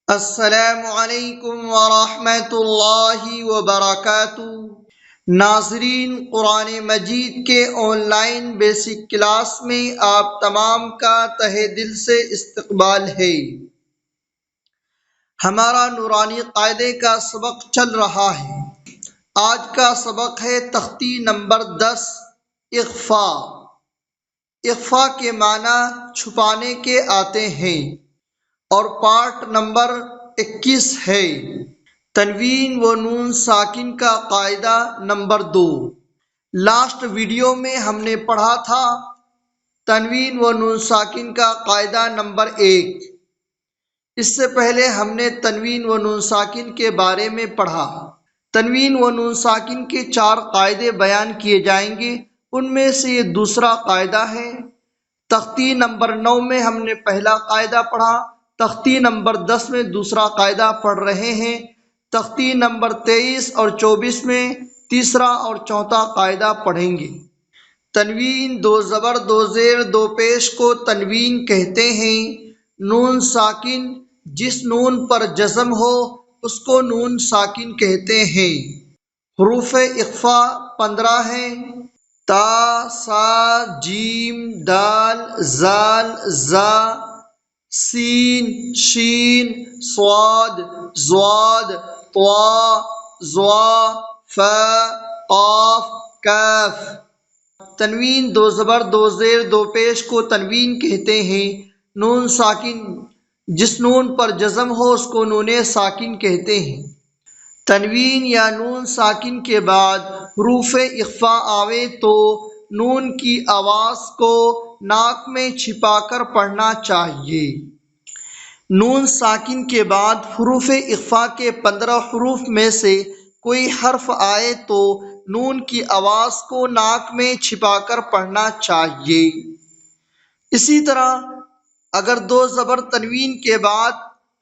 السلام علیکم ورحمۃ اللہ وبرکاتہ۔ ناظرین، قرآن مجید کے آن لائن بیسک کلاس میں آپ تمام کا تہہ دل سے استقبال ہے۔ ہمارا نورانی قاعدے کا سبق چل رہا ہے۔ آج کا سبق ہے تختی نمبر 10، اخفا۔ اخفا کے معنی چھپانے کے آتے ہیں اور پارٹ نمبر 21 ہے۔ تنوین و نون ساکن کا قاعدہ نمبر 2۔ لاسٹ ویڈیو میں ہم نے پڑھا تھا تنوین و نون ساکن کا قاعدہ نمبر 1۔ اس سے پہلے ہم نے تنوین و نون ساکن کے بارے میں پڑھا۔ تنوین و نون ساکن کے 4 قاعدے بیان کیے جائیں گے، ان میں سے یہ دوسرا قاعدہ ہے۔ تختی نمبر 9 میں ہم نے پہلا قاعدہ پڑھا، تختی نمبر 10 میں دوسرا قاعدہ پڑھ رہے ہیں، تختی نمبر 23 اور 24 میں تیسرا اور چوتھا قاعدہ پڑھیں گے۔ تنوین، 2 زبر 2 زیر 2 پیش کو تنوین کہتے ہیں۔ نون ساکن جس نون پر جزم ہو اس کو نون ساکن کہتے ہیں۔ حروف اخفا 15 ہیں۔ تا، سا، جیم، دال، زال، زا، سین، شین، صاد، ضاد، طا، ظا، فا، قاف، کاف۔ تنوین، 2 زبر 2 زیر 2 پیش کو تنوین کہتے ہیں۔ نون ساکن جس نون پر جزم ہو اس کو نون ساکن کہتے ہیں۔ تنوین یا نون ساکن کے بعد حروف اخفا آوے تو نون کی آواز کو ناک میں چھپا کر پڑھنا چاہیے۔ نون ساکن کے بعد حروف اخفا کے 15 حروف میں سے کوئی حرف آئے تو نون کی آواز کو ناک میں چھپا کر پڑھنا چاہیے۔ اسی طرح اگر 2 زبر تنوین کے بعد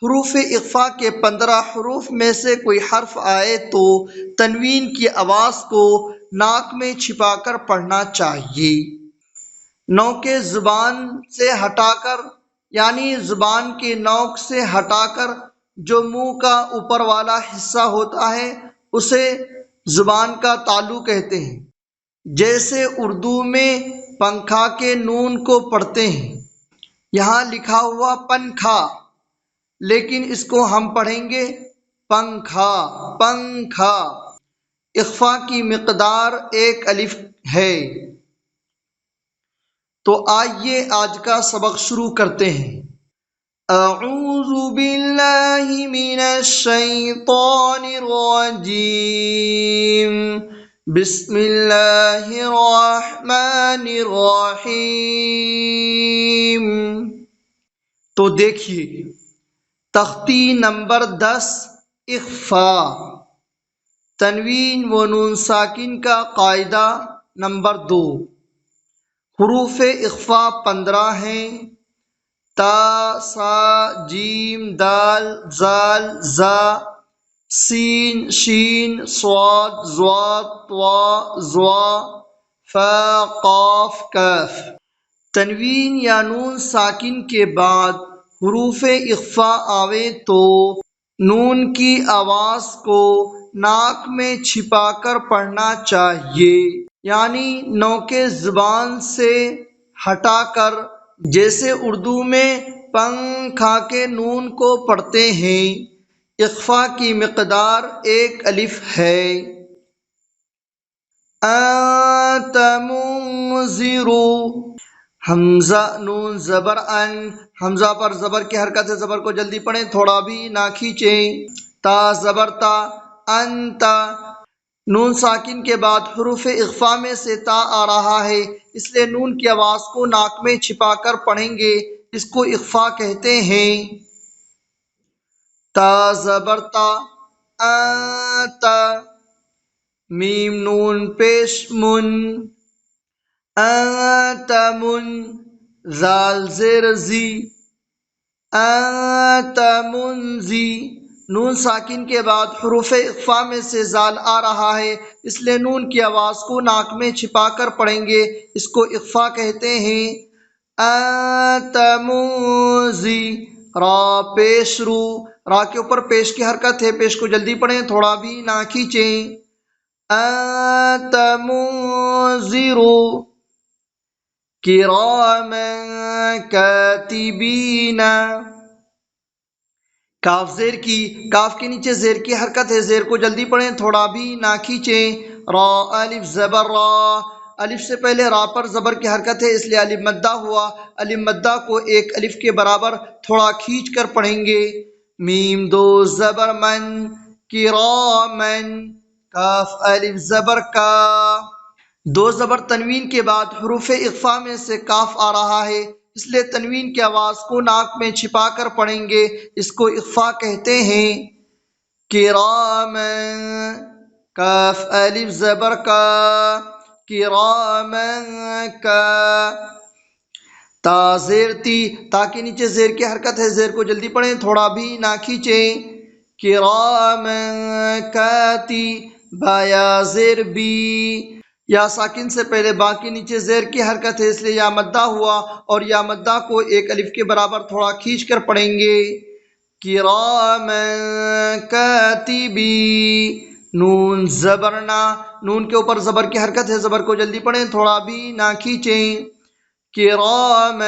حروف اخفا کے 15 حروف میں سے کوئی حرف آئے تو تنوین کی آواز کو ناک میں چھپا کر پڑھنا چاہیے۔ نوک زبان سے ہٹا کر، یعنی زبان کے نوک سے ہٹا کر جو منہ کا اوپر والا حصہ ہوتا ہے اسے زبان کا تالو کہتے ہیں۔ جیسے اردو میں پنکھا کے نون کو پڑھتے ہیں، یہاں لکھا ہوا پنکھا، لیکن اس کو ہم پڑھیں گے پنکھا، پنکھا۔ اخفا کی مقدار 1 الف ہے۔ تو آئیے آج کا سبق شروع کرتے ہیں۔ اعوذ باللہ من الشیطان الرجیم، بسم اللہ الرحمن الرحیم۔ تو دیکھیے تختی نمبر 10، اخفا۔ تنوین و نون ساکن کا قاعدہ نمبر 2۔ حروف اخفا 15 ہیں۔ تا، سا، جیم، دال، زال، زا، سین، شین، صاد، ضاد، طا، ظا، فا، قاف، کاف۔ تنوین یا نون ساکن کے بعد حروف اخفا آوے تو نون کی آواز کو ناک میں چھپا کر پڑھنا چاہیے، یعنی نوک زبان سے ہٹا کر، جیسے اردو میں پنکھا کے نون کو پڑھتے ہیں۔ اخفا کی مقدار 1 الف ہے۔ انت منذر، حمزہ نون زبر ان، حمزہ پر زبر کی حرکت ہے، زبر کو جلدی پڑھیں، تھوڑا بھی نہ کھینچیں۔ تا زبر تا، انت۔ نون ساکن کے بعد حروف اخفا میں سے تا آ رہا ہے، اس لیے نون کی آواز کو ناک میں چھپا کر پڑھیں گے، اس کو اخفا کہتے ہیں۔ تا زبر تا، انت۔ میم نون پیش من، انت من۔ زال زیر زی، انت منزی۔ نون ساکن کے بعد حروف اخفا میں سے زال آ رہا ہے، اس لیے نون کی آواز کو ناک میں چھپا کر پڑھیں گے، اس کو اخفا کہتے ہیں۔ انت منزی۔ را پیش رو، را کے اوپر پیش کی حرکت ہے، پیش کو جلدی پڑھیں، تھوڑا بھی نہ کھینچیں۔ انت منذر کراما کاتبین، کاف زیر کی، کاف کے نیچے زیر کی حرکت ہے، زیر کو جلدی پڑھیں، تھوڑا بھی نہ کھینچیں۔ را الف زبر را، الف سے پہلے را پر زبر کی حرکت ہے، اس لیے الف مدہ ہوا، الف مدہ کو ایک الف کے برابر تھوڑا کھینچ کر پڑھیں گے۔ میم دو زبر من کرامن، کاف الف زبر کا، دو زبر تنوین کے بعد حروف اخفا میں سے کاف آ رہا ہے، اس لیے تنوین کی آواز کو ناک میں چھپا کر پڑھیں گے، اس کو اخفا کہتے ہیں۔ کرام، کاف الف زبر کا، کرام کا، تا زیر تی، تا کے نیچے زیر کی حرکت ہے، زیر کو جلدی پڑھیں، تھوڑا بھی نہ کھینچیں۔ کرام کاتی، با یا زیر بی، یا ساکن سے پہلے با کے نیچے زیر کی حرکت ہے، اس لیے یا مدہ ہوا، اور یا مدہ کو ایک الف کے برابر تھوڑا کھینچ کر پڑھیں گے۔ کرام کاتبی، نون زبرنا، نون کے اوپر زبر کی حرکت ہے، زبر کو جلدی پڑھیں، تھوڑا بھی نہ کھینچیں۔ کرام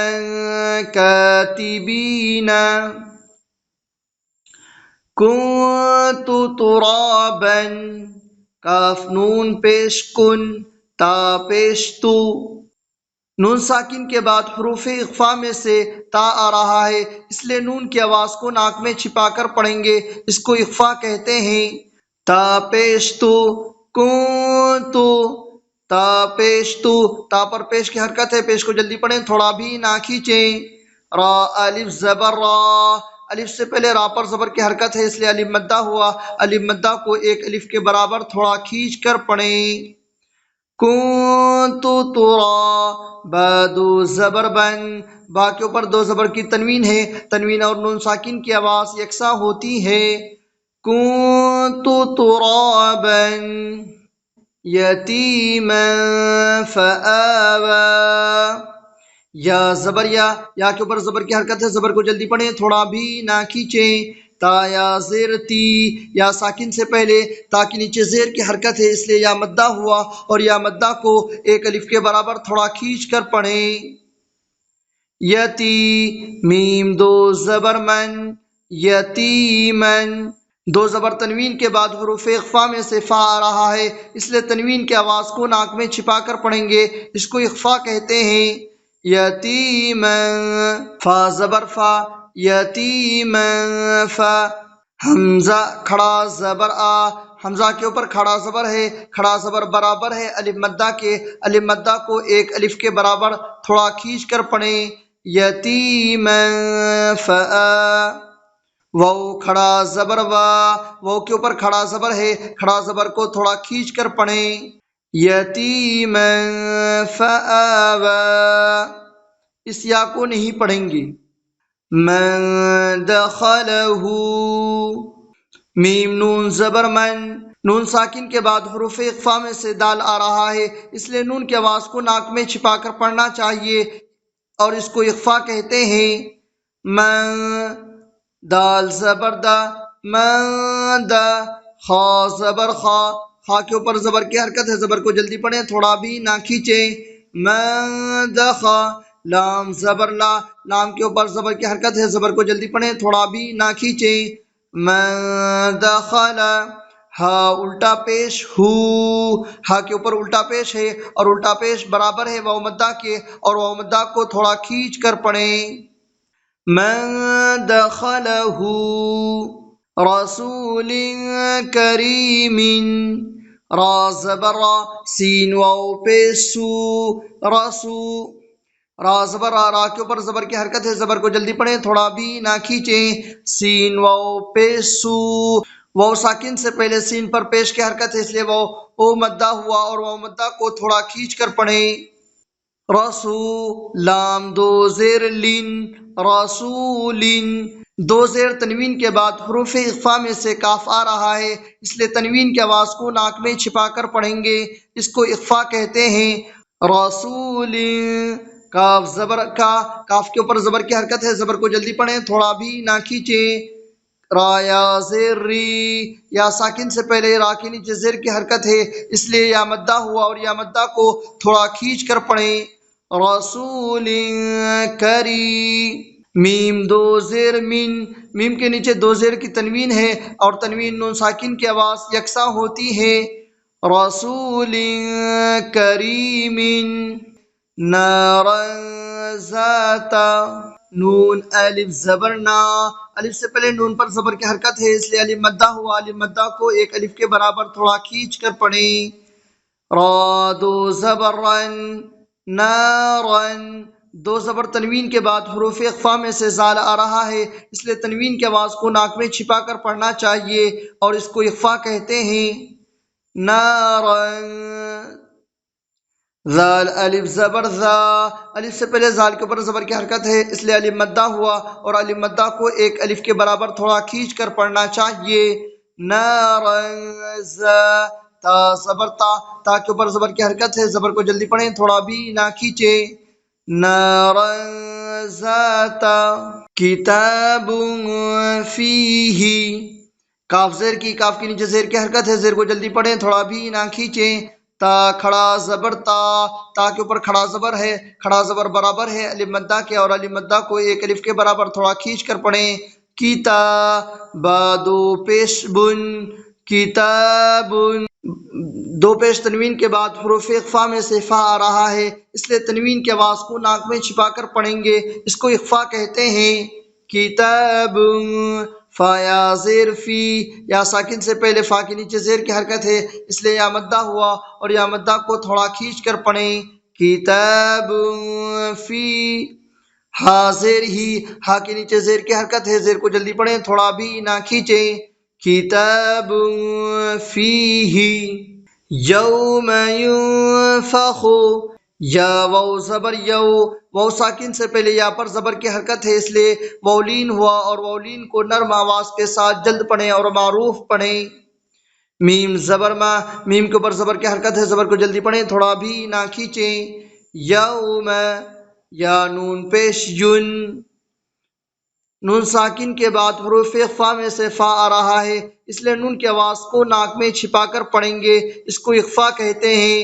کاتبین، کنت ترابا، کاف نون پیش کن، تا پیش تو، نون ساکن کے بعد حروف اخفا میں سے تا آ رہا ہے، اس لیے نون کی آواز کو ناک میں چھپا کر پڑھیں گے، اس کو اخفا کہتے ہیں۔ تا پیش تو، کنتو، تا پیش تو، تا پر پیش کی حرکت ہے، پیش کو جلدی پڑھیں، تھوڑا بھی نہ کھینچیں۔ را الف زبر را، الف سے پہلے را پر زبر کی حرکت ہے، اس لیے الف مدہ ہوا، الف مدہ کو ایک الف کے برابر تھوڑا کھینچ کر پڑھیں۔ کنتو ترا، با دو زبر بن، با کے اوپر دو زبر کی تنوین ہے، تنوین اور نون ساکن کی آواز یکساں ہوتی ہے۔ کنتو ترابا یتیما فآوی، یا زبر یا کے اوپر زبر کی حرکت ہے، زبر کو جلدی پڑھیں، تھوڑا بھی نہ کھینچیں۔ تا یا زیر تی، یا ساکن سے پہلے تا کے نیچے زیر کی حرکت ہے، اس لیے یا مدہ ہوا، اور یا مدہ کو ایک الف کے برابر تھوڑا کھینچ کر پڑھیں۔ یتی، میم دو زبر من، یتیمن، دو زبر تنوین کے بعد حروف اخفا میں سے فا آ رہا ہے، اس لیے تنوین کی آواز کو ناک میں چھپا کر پڑھیں گے، اس کو اخفا کہتے ہیں۔ یتیما، فا زبر فا، یتیما فا، حمزہ کھڑا زبر آ، حمزہ کے اوپر کھڑا زبر ہے، کھڑا زبر برابر ہے الف مدہ کے، الف مدہ کو ایک الف کے برابر تھوڑا کھینچ کر پڑھیں۔ یتیما فآ، واو کھڑا زبر وا، واو کے اوپر کھڑا زبر ہے، کھڑا زبر کو تھوڑا کھینچ کر پڑھیں۔ یتیما فآوی، اس یا کو نہیں پڑھیں گے۔ من دخلہ، میم نون زبر من، نون ساکن کے بعد حروف اخفا میں سے دال آ رہا ہے، اس لیے نون کی آواز کو ناک میں چھپا کر پڑھنا چاہیے، اور اس کو اخفا کہتے ہیں۔ من، دال زبر دا، من دا، خا زبر خا، خا کے اوپر زبر کی حرکت ہے، زبر کو جلدی پڑھیں، تھوڑا بھی نہ کھینچیں۔ من دخا، لام زبر لا، لام کے اوپر زبر کی حرکت ہے، زبر کو جلدی پڑھیں، تھوڑا بھی نہ کھینچیں۔ من دخل، ہا الٹا پیش ہو، ہا کے اوپر الٹا پیش ہے، اور الٹا پیش برابر ہے واو مدہ کے، اور واو مدہ کو تھوڑا کھینچ کر پڑھیں۔ من دخلہ رسول کریم، را زبر را، سین واو پیش سو، رسو، را زبر را کے اوپر زبر کی حرکت ہے، زبر کو جلدی پڑھیں، تھوڑا بھی نہ کھینچیں۔ سین واو پیش سو، واو ساکن سے پہلے سین پر پیش کی حرکت ہے، اس لیے واو او مدہ ہوا، اور واو مدہ کو تھوڑا کھینچ کر پڑھیں۔ رسو، لام دو زیر لن، رسولن، دو زیر تنوین کے بعد حروف اخفا میں سے کاف آ رہا ہے، اس لیے تنوین کی آواز کو ناک میں چھپا کر پڑھیں گے، اس کو اخفا کہتے ہیں۔ رسول، کاف زبر کا، کاف کے اوپر زبر کی حرکت ہے، زبر کو جلدی پڑھیں، تھوڑا بھی نہ کھینچیں۔ را یا زیر ری، یا ساکن سے پہلے را کے نیچے زیر کی حرکت ہے، اس لیے یا مدہ ہوا اور یا مدہ کو تھوڑا کھینچ کر پڑھیں۔ رسول کریم، میم دو زیر من، میم کے نیچے دو زیر کی تنوین ہے اور تنوین نون ساکن کی آواز یکساں ہوتی ہے۔ رسول کریم، نارا ذات، نون الف زبر نا، الف سے پہلے نون پر زبر کی حرکت ہے، اس لیے الف مدہ ہوا، الف مدہ کو ایک الف کے برابر تھوڑا کھینچ کر پڑھیں۔ را دو زبر رن، نارن، دو زبر تنوین کے بعد حروف اخفا میں سے زال آ رہا ہے، اس لیے تنوین کی آواز کو ناک میں چھپا کر پڑھنا چاہیے اور اس کو اخفا کہتے ہیں۔ نارن، زال الف زبر زا، الف سے پہلے زال کے اوپر زبر کی حرکت ہے، اس لیے الف مدہ ہوا اور الف مدہ کو ایک الف کے برابر تھوڑا کھینچ کر پڑھنا چاہیے۔ نارن زا، تا زبر تا، تا کے اوپر زبر کی حرکت ہے، زبر کو جلدی پڑھیں، تھوڑا بھی نہ کھینچے۔ نارن ذات، کتاب فیہ، کاف زیر کی، کاف کے نیچے زیر کی حرکت ہے، زیر کو جلدی پڑھیں، تھوڑا بھی نہ کھینچیں۔ تا کھڑا زبر تا، تا کے اوپر کھڑا زبر ہے، کھڑا زبر برابر ہے الف مدہ کے اور الف مدہ کو ایک الف کے برابر تھوڑا کھینچ کر پڑھیں۔ کیتا، با دو پیش بن، کتاب، دو پیش تنوین کے بعد حروف اخفا میں سے فا آ رہا ہے، اس لیے تنوین کی آواز کو ناک میں چھپا کر پڑھیں گے، اس کو اخفا کہتے ہیں۔ کتاب، فا یا زیر فی، یا ساکن سے پہلے فا کے نیچے زیر کی حرکت ہے، اس لیے یا مدہ ہوا اور یا مدہ کو تھوڑا کھینچ کر پڑھیں۔ کتاب فی، ہا زیر ہی، ہا کے نیچے زیر کی حرکت ہے، زیر کو جلدی پڑھیں، تھوڑا بھی نہ کھینچیں۔ کتاب فیہ، یوم ینفخ، یا واو زبر یو، واو ساکن سے پہلے یا پر زبر کی حرکت ہے، اس لیے واولین ہوا اور واولین کو نرم آواز کے ساتھ جلد پڑھیں اور معروف پڑھیں۔ میم زبر ما، میم کے اوپر زبر کی حرکت ہے، زبر کو جلدی پڑھیں، تھوڑا بھی نہ کھینچیں۔ یوم، یا نون پیش یون، نون ساکن کے بعد حروف اخفا میں سے فا آ رہا ہے، اس لیے نون کی آواز کو ناک میں چھپا کر پڑھیں گے، اس کو اخفا کہتے ہیں۔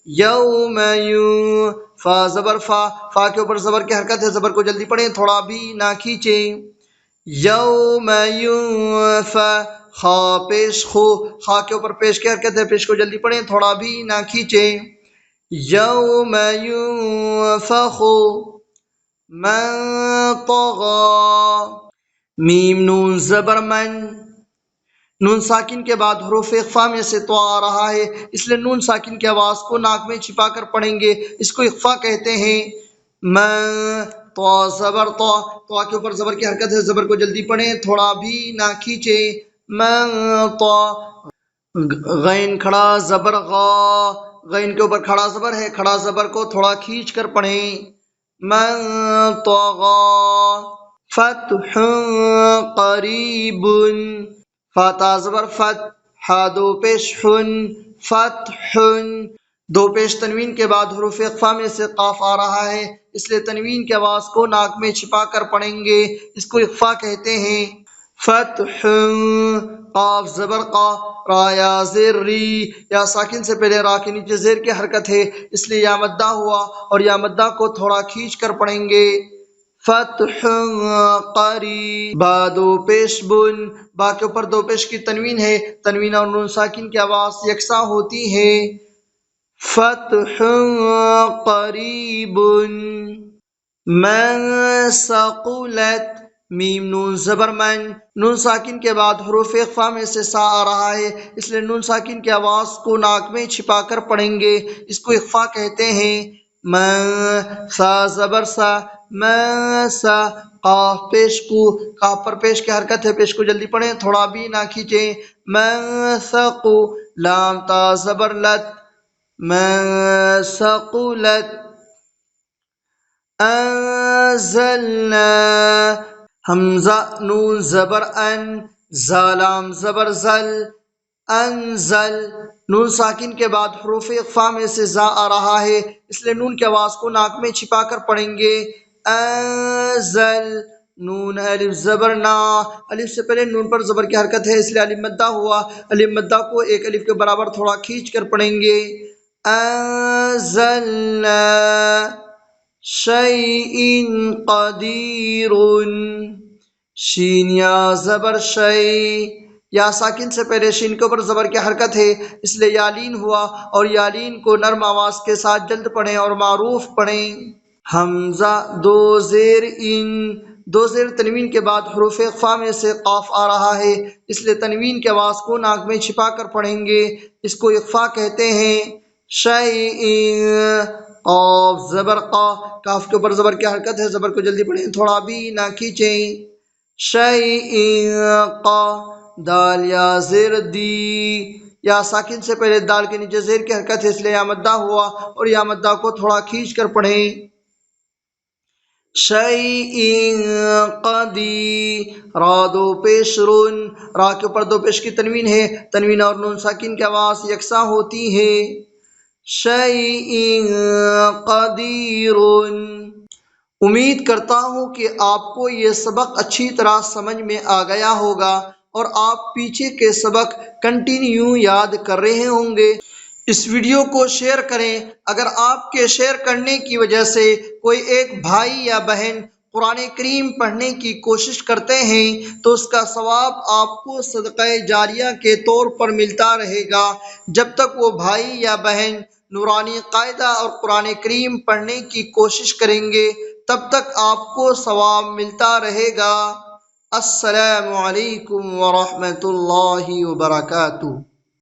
یوم یوں، فا زبر فا، فا کے اوپر زبر کی حرکت ہے، زبر کو جلدی پڑھیں، تھوڑا بھی نہ کھینچیں۔ یوم ینفخ، خا پیش خو، خا کے اوپر پیش کی حرکت ہے، پیش کو جلدی پڑھیں، تھوڑا بھی نہ کھینچیں۔ یوم ینفخ، من طغی، میم نون زبر من، نون ساکن کے بعد حروف اخفا میں سے تو آ رہا ہے، اس لیے نون ساکن کی آواز کو ناک میں چھپا کر پڑھیں گے، اس کو اخفا کہتے ہیں۔ من، تو زبر تو، تو کے اوپر زبر کی حرکت ہے، زبر کو جلدی پڑھیں، تھوڑا بھی نہ کھینچیں۔ من تو، غین کھڑا زبر غا، غین کے اوپر کھڑا زبر ہے، کھڑا زبر کو تھوڑا کھینچ کر پڑھیں۔ من طغی، فتح قریب، فاتا زبر فت، ہا دو پیش حن، فتح، دو پیش تنوین کے بعد حروف اخفا میں سے قاف آ رہا ہے، اس لیے تنوین کی آواز کو ناک میں چھپا کر پڑھیں گے، اس کو اخفا کہتے ہیں۔ فتح، قاف زبر قا، را یا زیر ری، یا ساکن سے پہلے را کے نیچے زیر کی حرکت ہے، اس لیے یا مدہ ہوا اور یا مدہ کو تھوڑا کھینچ کر پڑھیں گے۔ فتح قریب، با دو پیش بن، با کے اوپر دو پیش کی تنوین ہے، تنوین اور نون ساکن کی آواز یکساں ہوتی ہے۔ فتح قریب، من ثقلت، میم نون زبر من، نون ساکن کے بعد حروف اخفا میں سے سا آ رہا ہے، اس لیے نون ساکن کی آواز کو ناک میں چھپا کر پڑھیں گے، اس کو اخفا کہتے ہیں۔ من، سا زبر سا، من سا، قاف پیش کو، قاف پر پیش کی حرکت ہے، پیش کو جلدی پڑھیں، تھوڑا بھی نہ کھینچیں۔ من ثقو، لام تا زبر لت، من ثقلت، انزلنا، حمزہ نون زبر ان، زالام زبر زل، انزل، نون ساکن کے بعد حروف اخفا میں سے زا آ رہا ہے، اس لیے نون کی آواز کو ناک میں چھپا کر پڑھیں گے۔ انزل، نون الف زبر نا، الف سے پہلے نون پر زبر کی حرکت ہے، اس لیے الف مدہ ہوا، الف مدہ کو ایک الف کے برابر تھوڑا کھینچ کر پڑھیں گے۔ انزلنا شیء قدیر، شین یا زبر شی، یا ساکن سے پہلے شین کے اوپر زبر کی حرکت ہے، اس لیے یالین ہوا، اور یالین کو نرم آواز کے ساتھ جلد پڑھیں اور معروف پڑھیں۔ حمزہ دو زیر ان، دو زیر تنوین کے بعد حروف اخفا میں سے قاف آ رہا ہے، اس لیے تنوین کی آواز کو ناک میں چھپا کر پڑھیں گے، اس کو اخفا کہتے ہیں۔ شیء، قاف زبر قا، کاف کے اوپر زبر کی حرکت ہے، زبر کو جلدی پڑھیں، تھوڑا بھی نہ کھینچیں۔ شیء قا، دال یا زیر دی، یا ساکن سے پہلے دال کے نیچے زیر کی حرکت ہے، اس لیے یا مدہ ہوا، اور یا مدہ کو تھوڑا کھینچ کر پڑھیں۔ شیء قدی، را دو پیش رن، را کے اوپر دو پیش کی تنوین ہے، تنوین اور نون ساکن کی آواز یکساں ہوتی ہے۔ شیء قدیر، امید کرتا ہوں کہ آپ کو یہ سبق اچھی طرح سمجھ میں آ گیا ہوگا اور آپ پیچھے کے سبق کنٹینیو یاد کر رہے ہوں گے۔ اس ویڈیو کو شیئر کریں، اگر آپ کے شیئر کرنے کی وجہ سے کوئی ایک بھائی یا بہن قرآن کریم پڑھنے کی کوشش کرتے ہیں تو اس کا ثواب آپ کو صدقہ جاریہ کے طور پر ملتا رہے گا، جب تک وہ بھائی یا بہن نورانی قاعدہ اور قرآن کریم پڑھنے کی کوشش کریں گے تب تک آپ کو ثواب ملتا رہے گا۔ السلام علیکم ورحمۃ اللہ وبرکاتہ۔